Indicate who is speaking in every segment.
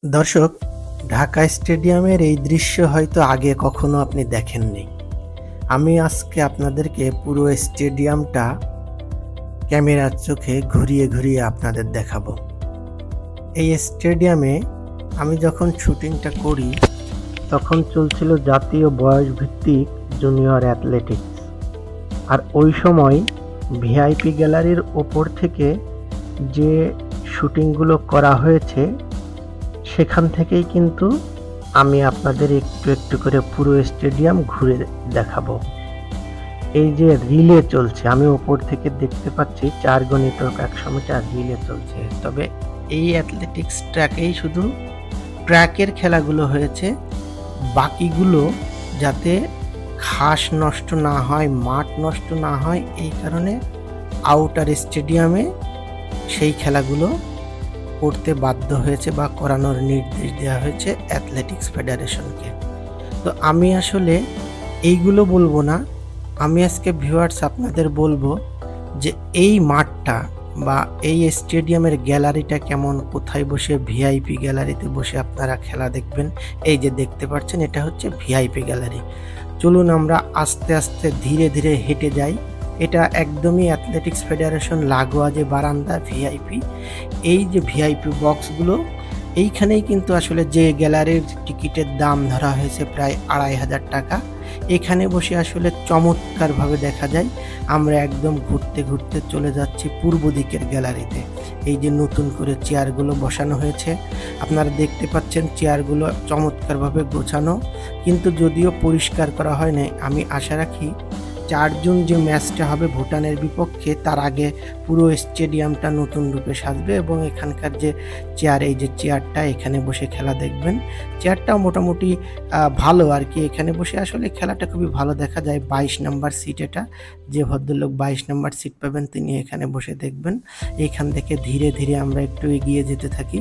Speaker 1: দর্শক, ঢাকা স্টেডিয়ামের এই দৃশ্য হয়তো আগে কখনো আপনি দেখেননি। আমি আজকে আপনাদেরকে পুরো স্টেডিয়ামটা ক্যামেরার চোখে ঘুরিয়ে ঘুরিয়ে আপনাদের দেখাবো। এই স্টেডিয়ামে আমি যখন শুটিংটা করি তখন চলছিল জাতীয় বয়সভিত্তিক জুনিয়র অ্যাথলেটিক্স। আর ওই সময় ভিআইপি গ্যালারির ওপর থেকে যে শুটিংগুলো করা হয়েছে সেখান থেকেই কিন্তু আমি আপনাদের একটু একটু করে পুরো স্টেডিয়াম ঘুরে দেখাবো। এই যে রিলে চলছে, আমি ওপর থেকে দেখতে পাচ্ছি 4 x 100 মিটার রিলে চলছে। তবে এই অ্যাথলেটিক্স ট্র্যাকেই শুধু ট্র্যাকের খেলাগুলো হয়েছে, বাকিগুলো যাতে ঘাস নষ্ট না হয়, মাঠ নষ্ট না হয়, এই কারণে আউটার স্টেডিয়ামে সেই খেলাগুলো করতে বাধ্য হয়েছে বা করানোর নির্দেশ দেওয়া হয়েছে অ্যাথলেটিক্স ফেডারেশনকে। তো আমি আসলে এইগুলো বলবো না, আমি আজকে ভিউয়ার্স আপনাদের বলবো যে এই মাঠটা বা এই স্টেডিয়ামের গ্যালারিটা কেমন, কোথায় বসে ভিআইপি গ্যালারিতে বসে আপনারা খেলা দেখবেন। এই যে দেখতে পাচ্ছেন, এটা হচ্ছে ভিআইপি গ্যালারি। চলুন আমরা আস্তে আস্তে ধীরে ধীরে হেঁটে যাই। এটা একদমই অ্যাথলেটিক্স ফেডারেশন লাগোয়া যে বারান্দা ভিআইপি, এই যে ভিআইপি বক্সগুলো, এইখানেই কিন্তু আসলে যে গ্যালারির টিকিটের দাম ধরা হয়েছে প্রায় 2500 টাকা, এখানে বসে আসলে চমৎকারভাবে দেখা যায়। আমরা একদম ঘুরতে ঘুরতে চলে যাচ্ছি পূর্ব দিকের গ্যালারিতে। এই যে নতুন করে চেয়ারগুলো বসানো হয়েছে, আপনারা দেখতে পাচ্ছেন চেয়ারগুলো চমৎকারভাবে গোছানো, কিন্তু যদিও পরিষ্কার করা হয় না। আমি আশা রাখি 4 জুন যে ম্যাচটা হবে ভুটানের বিপক্ষে, তার আগে পুরো স্টেডিয়ামটা নতুন রূপে সাজবে এবং এখানকার যে চেয়ার, এই যে চেয়ারটা, এখানে বসে খেলা দেখবেন। চেয়ারটাও মোটামুটি ভালো আর কি, এখানে বসে আসলে খেলাটা খুবই ভালো দেখা যায়। 22 নম্বর সিট এটা, যে ভদ্রলোক 22 নম্বর সিট পাবেন তিনি এখানে বসে দেখবেন। এইখান থেকে ধীরে ধীরে আমরা একটু এগিয়ে যেতে থাকি।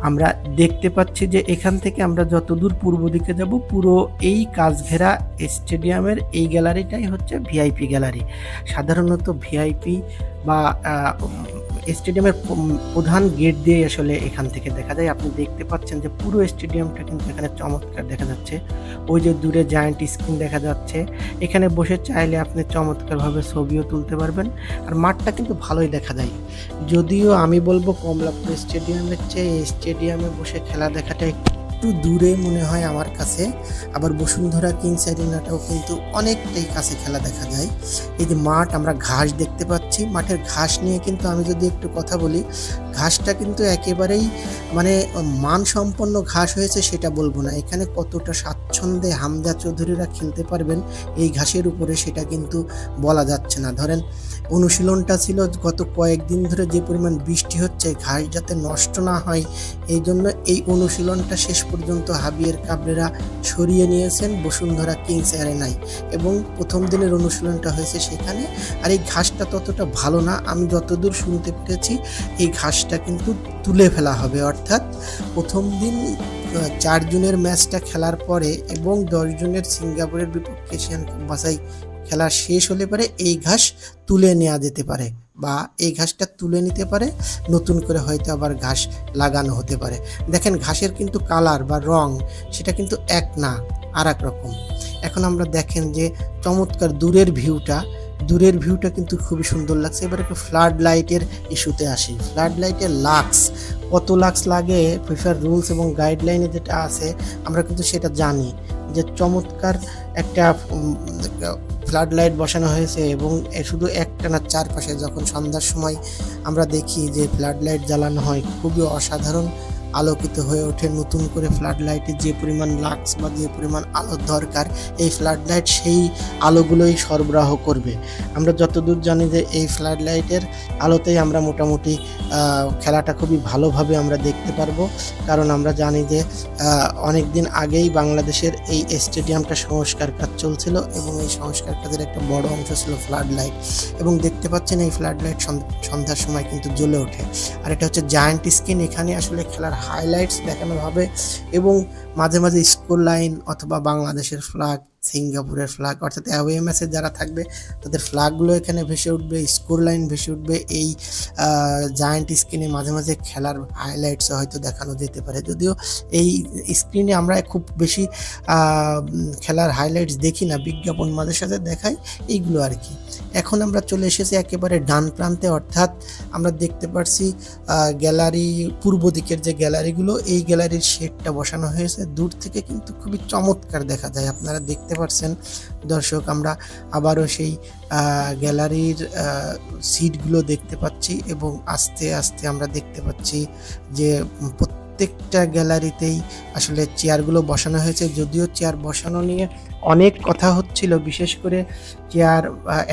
Speaker 1: আমরা দেখতে পাচ্ছি যে এখান থেকে আমরা যতদূর পূর্ব দিকে যাব, পুরো এই কাচঘেরা স্টেডিয়ামের এই গ্যালারিটাই হচ্ছে ভিআইপি গ্যালারি। সাধারণত ভিআইপি বা স্টেডিয়ামের প্রধান গেট দিয়ে আসলে এখান থেকে দেখা যায়। আপনি দেখতে পাচ্ছেন যে পুরো স্টেডিয়ামটা কিন্তু এখানে চমৎকার দেখা যাচ্ছে। ওই যে দূরে জায়ান্ট স্ক্রিন দেখা যাচ্ছে, এখানে বসে চাইলে আপনি চমৎকারভাবে ছবিও তুলতে পারবেন। আর মাঠটা কিন্তু ভালোই দেখা যায়, যদিও আমি বলবো কমলাপুর স্টেডিয়ামের চেয়ে এই স্টেডিয়ামে বসে খেলা দেখাটা একটু দূরে মনে হয় আমার কাছে। আবার বসুন্ধরা কিংস অ্যারিনাটাও কিন্তু অনেকটাই কাছে খেলা দেখা যায়। এই যে মাঠ, আমরা ঘাস দেখতে পাচ্ছি। মাঠের ঘাস নিয়ে কিন্তু আমি যদি একটু কথা বলি, ঘাসটা কিন্তু একেবারেই মানে মানসম্পন্ন ঘাস হয়েছে সেটা বলবো না। এখানে কতটা স্বাচ্ছন্দ্যে হামজা চৌধুরীরা খেলতে পারবেন এই ঘাসের উপরে, সেটা কিন্তু বলা যাচ্ছে না। ধরেন অনুশীলনটা ছিল গত কয়েকদিন ধরে, যে পরিমাণ বৃষ্টি হচ্ছে, ঘাস যাতে নষ্ট না হয় এই জন্য এই অনুশীলনটা শেষ পর্যন্ত হাবিয়ের কাবরেরা সরিয়ে নিয়েছেন বসুন্ধরা কিংস অ্যারেনায়, এবং প্রথম দিনের অনুশীলনটা হয়েছে সেখানে। আর এই ঘাসটা ততটা ভালো না, আমি যতদূর শুনতে পেরেছি এই ঘাসটা কিন্তু তুলে ফেলা হবে। অর্থাৎ প্রথম দিন 4 জুনের ম্যাচটা খেলার পরে এবং 10 জুনের সিঙ্গাপুরের বিপক্ষে এশিয়ান কাপ বাছাই খেলা শেষ হলে পরে এই ঘাস তুলে নেওয়া যেতে পারে, বা এই ঘাসটা তুলে নিতে পারে, নতুন করে হয়তো আবার ঘাস লাগানো হতে পারে। দেখেন ঘাসের কিন্তু কালার বা রং সেটা কিন্তু এক না, আর এক রকম। এখন আমরা দেখেন যে চমৎকার দূরের ভিউটা কিন্তু খুবই সুন্দর লাগছে। এবার একটু ফ্লাড লাইটের ইস্যুতে আসি। ফ্লাড লাইটের লাক্স, কত লাক্স লাগে ফিফার রুলস এবং গাইডলাইনে যেটা আছে আমরা কিন্তু সেটা জানি, যে চমৎকার একটা ফ্লাড লাইট বসানো হয়েছে এবং শুধু একটা না, চারপাশে যখন সন্ধ্যার সময় আমরা দেখি যে ফ্লাড লাইট জ্বালানো হয়, খুবই অসাধারণ আলোকিত হয়ে ওঠে। নতুন করে ফ্লাড লাইটের যে পরিমাণ লাক্স বা যে পরিমাণ আলোর দরকার, এই ফ্লাড লাইট সেই আলোগুলোই সরবরাহ করবে। আমরা যতদূর জানি যে এই ফ্লাড লাইটের আলোতেই আমরা মোটামুটি খেলাটা খুবই ভালোভাবে আমরা দেখতে পারবো, কারণ আমরা জানি যে অনেক দিন আগেই বাংলাদেশের এই স্টেডিয়ামটা সংস্কার কাজ চলছিল এবং এই সংস্কার কাজের একটা বড় অংশ ছিল ফ্লাড লাইট, এবং দেখতে পাচ্ছেন এই ফ্লাড লাইট সন্ধ্যার সময় কিন্তু জ্বলে ওঠে। আর এটা হচ্ছে জায়ান্ট স্ক্রিন, এখানে আসলে খেলার হাইলাইটস দেখানো হবে এবং মাঝে মাঝে স্কোর লাইন অথবা বাংলাদেশের ফ্ল্যাগ সিঙ্গাপুরের ফ্ল্যাগ, অর্থাৎ অ্যাওয়ে ম্যাচে যারা থাকবে তাদের ফ্ল্যাগগুলো এখানে ভেসে উঠবে, স্কোর লাইন ভেসে উঠবে। এই জায়ান্ট স্ক্রিনে মাঝে মাঝে খেলার হাইলাইটসও হয়তো দেখানো যেতে পারে, যদিও এই স্ক্রিনে আমরা খুব বেশি খেলার হাইলাইটস দেখি না, বিজ্ঞাপন মাঝে সাথে দেখাই এইগুলো আর কি। এখন আমরা চলে এসেছি একেবারে ডান প্রান্তে, অর্থাৎ আমরা দেখতে পাচ্ছি গ্যালারি, পূর্ব দিকের যে গ্যালারিগুলো, এই গ্যালারির শেডটা বসানো হয়েছে। দূর থেকে কিন্তু খুবই চমৎকার দেখা যায়, আপনারা দেখতে পাচ্ছেন দর্শক। আমরা আবারও সেই গ্যালারির সিটগুলো দেখতে পাচ্ছি এবং আস্তে আস্তে আমরা দেখতে পাচ্ছি যে প্রত্যেকটা গ্যালারিতেই আসলে চেয়ারগুলো বসানো হয়েছে। যদিও চেয়ার বসানো নিয়ে অনেক কথা হচ্ছিল, বিশেষ করে চেয়ার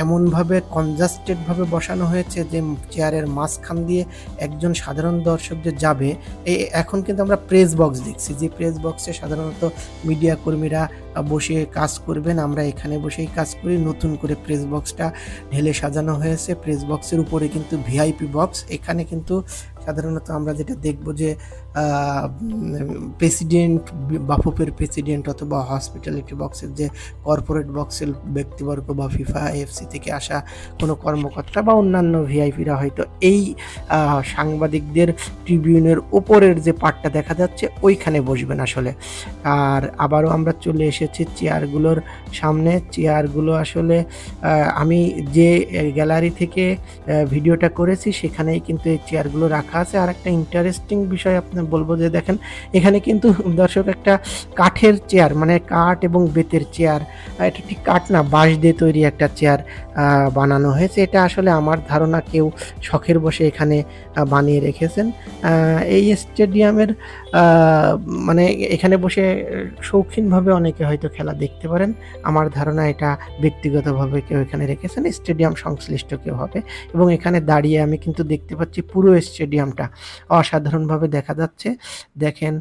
Speaker 1: এমনভাবে কনজাস্টেডভাবে বসানো হয়েছে যে চেয়ারের মাঝখান দিয়ে একজন সাধারণ দর্শক যে যাবে, এখন কিন্তু আমরা প্রেস বক্স দেখছি, যে প্রেস বক্সে সাধারণত মিডিয়া কর্মীরা বসে কাজ করবেন, আমরা এখানে বসেই কাজ করি। নতুন করে প্রেস বক্সটা ঢেলে সাজানো হয়েছে। প্রেস বক্সের উপরে কিন্তু ভিআইপি বক্স, এখানে কিন্তু সাধারণত আমরা যেটা দেখব যে প্রেসিডেন্ট, বাফুফের প্রেসিডেন্ট অথবা হসপিটালিটি বক্সের যে কর্পোরেট বক্সের ব্যক্তিবর্গ বা ফিফা এফসি থেকে আসা কোনো কর্মকর্তা বা অন্যান্য ভিআইপিরা হয়তো এই সাংবাদিকদের ট্রিবিউনের উপরের যে পার্টটা দেখা যাচ্ছে ওইখানে বসবেন আসলে। আর আবারও আমরা চলে এসেছি চেয়ারগুলোর সামনে। চেয়ারগুলো আসলে আমি যে গ্যালারি থেকে ভিডিওটা করেছি সেখানেই কিন্তু এই চেয়ারগুলো রাখা আছে। আর একটা ইন্টারেস্টিং বিষয় আপনার বলবো যে দেখেন, এখানে কিন্তু দর্শক একটা কাঠের চেয়ার, মানে কাঠ এবং বেতের চেয়ার, এটা ঠিক কাঠ না, বাঁশ দিয়ে তৈরি একটা চেয়ার বানানো হয়েছে। এটা আসলে আমার ধারণা কেউ শখের বসে এখানে বানিয়ে রেখেছেন। এই স্টেডিয়ামের মানে এখানে বসে শৌখিনভাবে অনেকে হয়তো খেলা দেখতে পারেন। আমার ধারণা এটা ব্যক্তিগতভাবে কেউ এখানে রেখেছেন, স্টেডিয়াম সংশ্লিষ্ট কেউ হবে। এবং এখানে দাঁড়িয়ে আমি কিন্তু দেখতে পাচ্ছি পুরো স্টেডিয়ামটা অসাধারণভাবে দেখা যাচ্ছে। দেখেন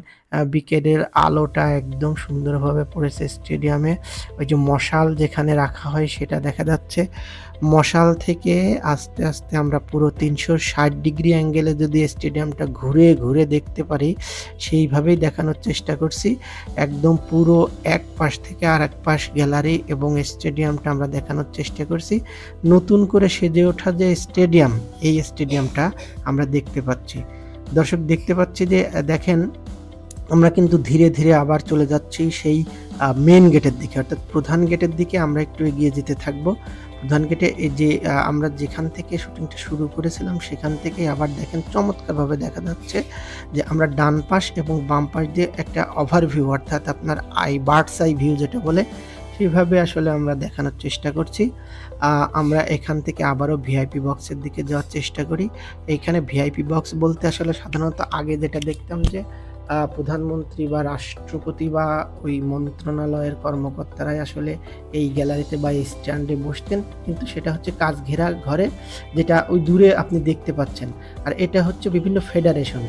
Speaker 1: বিকেলের আলোটা একদম সুন্দরভাবে পড়েছে স্টেডিয়ামে। ওই যে মশাল যেখানে রাখা হয় সেটা দেখা যাচ্ছে। মশাল থেকে আস্তে আস্তে আমরা পুরো 360 ডিগ্রি অ্যাঙ্গেলে যদি স্টেডিয়ামটা ঘুরে ঘুরে দেখতে পারি, সেইভাবেই দেখানোর চেষ্টা করছি। একদম পুরো এক পাশ থেকে আর এক পাশ গ্যালারি এবং স্টেডিয়ামটা আমরা দেখানোর চেষ্টা করছি। নতুন করে সেজে ওঠা যে স্টেডিয়াম, এই স্টেডিয়ামটা আমরা দেখতে পাচ্ছি। দর্শক দেখতে পাচ্ছি যে দেখেন, আমরা কিন্তু ধীরে ধীরে আবার চলে যাচ্ছি সেই মেন গেটের দিকে, অর্থাৎ প্রধান গেটের দিকে আমরা একটু এগিয়ে যেতে থাকবো। প্রধান গেটে এই যে আমরা যেখান থেকে শুটিংটা শুরু করেছিলাম সেখান থেকে আবার দেখেন চমৎকারভাবে দেখা যাচ্ছে যে আমরা ডান পাশ এবং বাম পাশ দিয়ে একটা ওভারভিউ, অর্থাৎ আপনার বার্ডস আই ভিউ যেটা বলে, সেইভাবে আসলে আমরা দেখানোর চেষ্টা করছি। আমরা এখান থেকে আবারও ভিআইপি বক্সের দিকে যাওয়ার চেষ্টা করি। এইখানে ভিআইপি বক্স বলতে আসলে সাধারণত আগে যেটা দেখতাম যে প্রধানমন্ত্রী বা রাষ্ট্রপতি বা ওই মন্ত্রণালয়ের কর্মকর্তারাই আসলে এই গ্যালারিতে বা এই স্ট্যান্ডে বসতেন, কিন্তু সেটা হচ্ছে কাচ ঘেরা ঘরে, যেটা ওই দূরে আপনি দেখতে পাচ্ছেন। আর এটা হচ্ছে বিভিন্ন ফেডারেশন,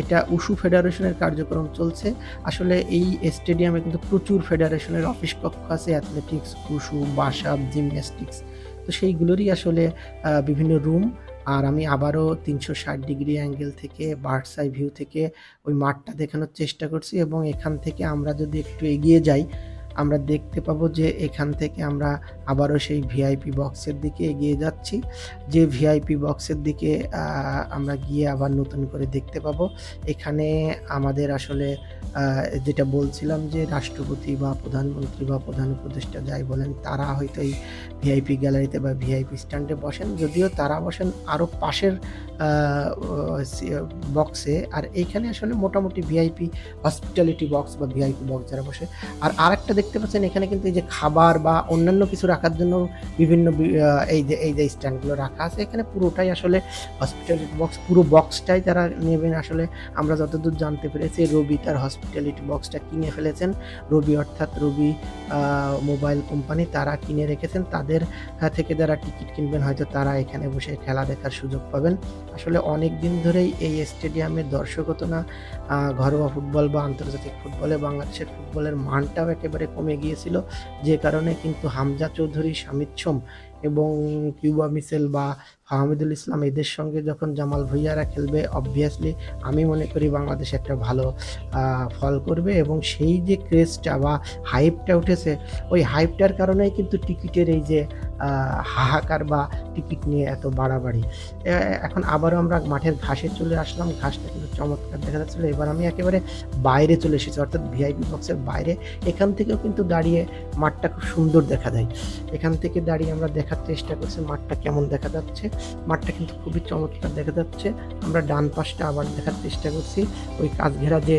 Speaker 1: এটা উশু ফেডারেশনের কার্যক্রম চলছে। আসলে এই স্টেডিয়ামে কিন্তু প্রচুর ফেডারেশনের অফিস কক্ষ আছে, অ্যাথলেটিক্স, উশু, বাসাব, জিমন্যাস্টিক্স, তো সেইগুলোরই আসলে বিভিন্ন রুম। আর আমি আবারও 360 ডিগ্রি অ্যাঙ্গেল থেকে বার্ডস আই ভিউ থেকে ওই মাঠটা দেখানোর চেষ্টা করছি। এবং এখান থেকে আমরা যদি একটু এগিয়ে যাই, আমরা দেখতে পাবো যে এখান থেকে আমরা আবারও সেই ভিআইপি বক্সের দিকে এগিয়ে যাচ্ছি। যে ভিআইপি বক্সের দিকে আমরা গিয়ে আবার নতুন করে দেখতে পাবো এখানে আমাদের আসলে যেটা বলছিলাম যে রাষ্ট্রপতি বা প্রধানমন্ত্রী বা প্রধান উপদেষ্টা যাই বলেন, তারা হয়তো এই ভিআইপি গ্যালারিতে বা ভিআইপি স্ট্যান্ডে বসেন, যদিও তারা বসেন আরও পাশের বক্সে। আর এইখানে আসলে মোটামুটি ভিআইপি হসপিটালিটি বক্স বা ভিআইপি বক্স যারা বসে। আর আরেকটা দেখতে পাচ্ছেন এখানে কিন্তু এই যে খাবার বা অন্যান্য কিছু রাখার জন্য বিভিন্ন এই যে স্ট্যান্ডগুলো রাখা আছে, এখানে পুরোটাই আসলে হসপিটালিটি বক্স, পুরো বক্সটাই তারা নেবেন। আসলে আমরা যতদূর জানতে পেরেছি রবি তার হসপিটালিটি বক্সটা কিনে ফেলেছেন। রবি অর্থাৎ রবি মোবাইল কোম্পানি, তারা কিনে রেখেছেন। তাদের থেকে যারা টিকিট কিনবেন হয়তো তারা এখানে বসে খেলা দেখার সুযোগ পাবেন। আসলে অনেক দিন ধরেই এই স্টেডিয়ামে দর্শক হতো না। ঘরোয়া ফুটবল বা আন্তর্জাতিক ফুটবলে বাংলাদেশের ফুটবলের মানটাও একেবারে কমে গিয়েছিল, যে কারণে কিন্তু হামজা চৌধুরী, শামিদ সোম এবং কিউবা মিচেল বা ফাহমিদুল ইসলাম এদের সঙ্গে যখন জামাল ভুঁইয়ারা খেলবে, অবভিয়াসলি আমি মনে করি বাংলাদেশ একটা ভালো ফল করবে। এবং সেই যে ক্রেজটা বা হাইপটা উঠেছে, ওই হাইপটার কারণেই কিন্তু টিকিটের এই যে হাহাকার বা টিকিট নিয়ে এত বাড়াবাড়ি। এখন আবারও আমরা মাঠের ঘাসে চলে আসলাম। ঘাসটা কিন্তু চমৎকার দেখা যাচ্ছিলো। এবার আমি একেবারে বাইরে চলে এসেছি, অর্থাৎ ভিআইপি বক্সের বাইরে। এখান থেকেও কিন্তু দাঁড়িয়ে মাঠটা খুব সুন্দর দেখা যায়। এখান থেকে দাঁড়িয়ে আমরা দেখার চেষ্টা করছি মাঠটা কেমন দেখা যাচ্ছে। মাঠটা কিন্তু খুবই চমৎকার দেখা যাচ্ছে। আমরা ডান পাশটা আবার দেখার চেষ্টা করছি। ওই কাচ ঘেরা যে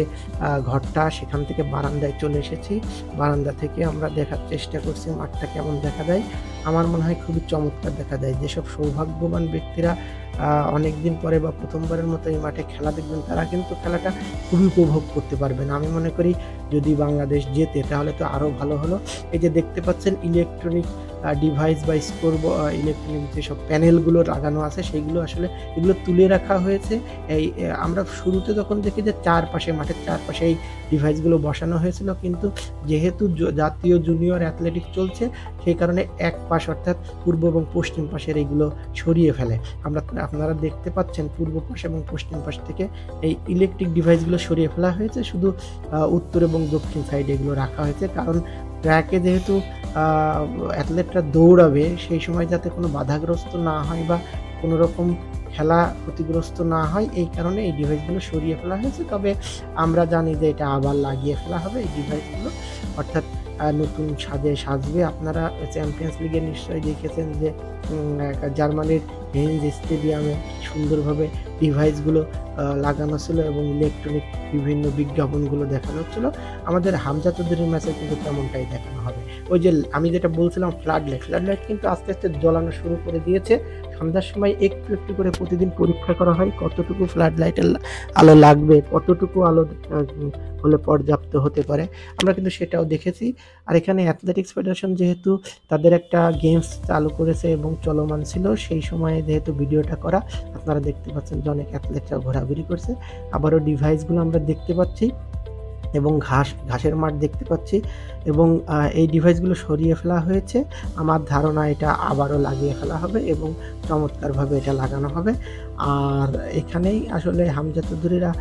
Speaker 1: ঘরটা, সেখান থেকে বারান্দায় চলে এসেছি। বারান্দা থেকে আমরা দেখার চেষ্টা করছি মাঠটা কেমন দেখা যায়। আমার মনে হয় খুবই চমৎকার দেখা যায়। যেসব সৌভাগ্যবান ব্যক্তিরা অনেক দিন পরে বা প্রথমবারের মতো এই মাঠে খেলা দেখবেন, তারা কিন্তু খেলাটা খুবই উপভোগ করতে পারবেন। আমি মনে করি যদি বাংলাদেশ জেতে তাহলে তো আরও ভালো হলো। এই যে দেখতে পাচ্ছেন ইলেকট্রনিক ডিভাইস বা স্কোর, ইলেকট্রনিক যেসব প্যানেলগুলো লাগানো আছে, সেইগুলো আসলে এগুলো তুলে রাখা হয়েছে। এই আমরা শুরুতে যখন দেখি যে চারপাশে, মাঠের চারপাশে এই ডিভাইসগুলো বসানো হয়েছিল, কিন্তু যেহেতু জাতীয় জুনিয়র অ্যাথলেটিক চলছে, সেই কারণে এক পাশ অর্থাৎ পূর্ব এবং পশ্চিম পাশের এইগুলো সরিয়ে ফেলে। আপনারা দেখতে পাচ্ছেন পূর্ব পাশ এবং পশ্চিম পাশ থেকে এই ইলেকট্রিক ডিভাইসগুলো সরিয়ে ফেলা হয়েছে, শুধু উত্তর এবং দক্ষিণ সাইডে এগুলো রাখা হয়েছে। কারণ ট্র্যাকে যেহেতু অ্যাথলেটরা দৌড়াবে, সেই সময় যাতে কোনো বাধাগ্রস্ত না হয় বা কোনো রকম খেলা ক্ষতিগ্রস্ত না হয়, এই কারণে এই ডিভাইসগুলো সরিয়ে ফেলা হয়েছে। তবে আমরা জানি যে এটা আবার লাগিয়ে ফেলা হবে এই ডিভাইসগুলো, অর্থাৎ নতুন সাজে সাজবে। আপনারা চ্যাম্পিয়ন্স লিগে নিশ্চয়ই দেখেছেন যে জার্মানির হেইনজ স্টেডিয়ামে সুন্দরভাবে ডিভাইসগুলো লাগানো ছিল এবং ইলেকট্রনিক বিভিন্ন বিজ্ঞাপনগুলো দেখানো হচ্ছিল। আমাদের হামজা চৌধুরীর ম্যাচে কিন্তু তেমনটাই দেখানো হবে। ওই যে আমি যেটা বলছিলাম ফ্লাড লাইট কিন্তু আস্তে আস্তে জ্বলানো শুরু করে দিয়েছে। সন্ধ্যার সময় একটু একটু করে প্রতিদিন পরীক্ষা করা হয় কতটুকু ফ্লাড লাইটের আলো লাগবে, কতটুকু আলো হলে পর্যাপ্ত হতে পারে। আমরা কিন্তু সেটাও দেখেছি। আর এখানে অ্যাথলেটিক্স ফেডারেশন যেহেতু তাদের একটা গেমস চালু করেছে এবং চলমান ছিল, সেই সময়ে যেহেতু ভিডিওটা করা, আপনারা দেখতে পাচ্ছেন যে অনেক অ্যাথলেটরা ঘোরাঘুরি করছে। আবারও ডিভাইসগুলো আমরা দেখতে পাচ্ছি এবং ঘাসের মাঠ দেখতে পাচ্ছি এবং এই ডিভাইসগুলো সরিয়ে ফেলা হয়েছে। আমার ধারণা এটা আবারও লাগিয়ে ফেলা হবে এবং চমৎকারভাবে এটা লাগানো হবে। আর এখানেই আসলে হামজা চৌধুরীরা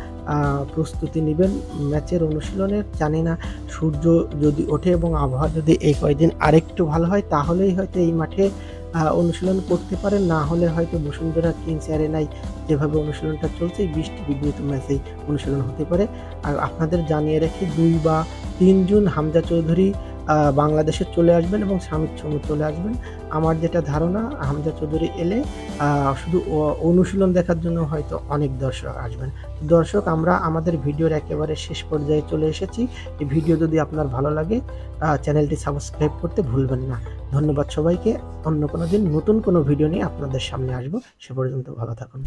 Speaker 1: প্রস্তুতি নেবেন ম্যাচের অনুশীলনের। জানি না সূর্য যদি ওঠে এবং আবহাওয়া যদি এই কয়েকদিন আরেকটু ভালো হয়, তাহলেই হয়তো এই মাঠে অনুশীলন করতে পারেন। না হলে হয়তো বসুন্ধরা কিংস অ্যারেনায় যেভাবে অনুশীলনটা চলছে, এই বৃষ্টি বিঘ্নিত ম্যাচেই অনুশীলন হতে পারে। আর আপনাদের জানিয়ে রাখি 2 বা 3 জুন হামজা চৌধুরী বাংলাদেশে চলে আসবেন এবং শামিদ চমু চলে আসবেন। আমার যেটা ধারণা, হামজা চৌধুরী এলে শুধু অনুশীলন দেখার জন্য হয়তো অনেক দর্শক আসবেন। দর্শক, আমরা আমাদের ভিডিওর একেবারে শেষ পর্যায়ে চলে এসেছি। এই ভিডিও যদি আপনার ভালো লাগে, চ্যানেলটি সাবস্ক্রাইব করতে ভুলবেন না। ধন্যবাদ সবাইকে। অন্য কোনো দিন নতুন কোনো ভিডিও নিয়ে আপনাদের সামনে আসবো। সে পর্যন্ত ভালো থাকুন।